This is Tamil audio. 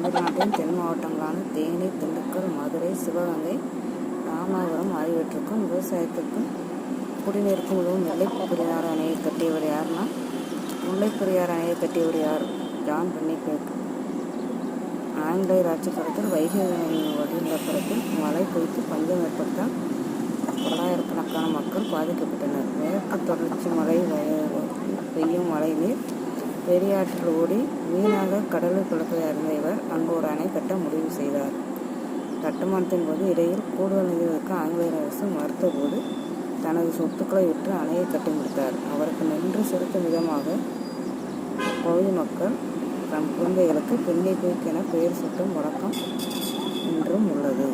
தமிழ்நாட்டின் தென் மாவட்டங்களான தேனி, திண்டுக்கல், மதுரை, சிவகங்கை, ராமநாதபுரம் ஆகியவற்றுக்கும் விவசாயத்துக்கும் குடிநீருக்கும் உதவும் முல்லைப்பெரியாறு அணையை கட்டியவர் யாருன்னா, முல்லைப்பெரியாறு அணையை கட்டியவர் யார்? John Pennycuick. ஆங்கிலேயர் ஆட்சி காலத்தில் வைகை நதியின் வடிநிலப்பரப்பில் மழை பொய்த்து பஞ்சம் ஏற்பட்டால் பல்லாயிரக்கணக்கான மக்கள் பாதிக்கப்பட்டனர். மேற்கு தொடர்ச்சி மழை பெய்யும் மழை நீர் பெரியாற்றில் ஓடி வீணாக கடலில் கலப்பதை அறிந்த இவர் அங்கு ஒரு அணை கட்ட முடிவு செய்தார். கட்டுமானத்தின் போது இடையில் கூடுதல் நிதி ஒதுக்க ஆங்கிலேயர் அரசு மறுத்தபோது தனது சொத்துக்களை விற்று அணையை கட்டி முடித்தார். அவருக்கு நன்றி செலுத்தும் விதமாக அப்பகுதி மக்கள் தம் குழந்தைகளுக்கு பென்னிக்விக் என பெயர் சூட்டும் வழக்கம் இன்றும் உள்ளது.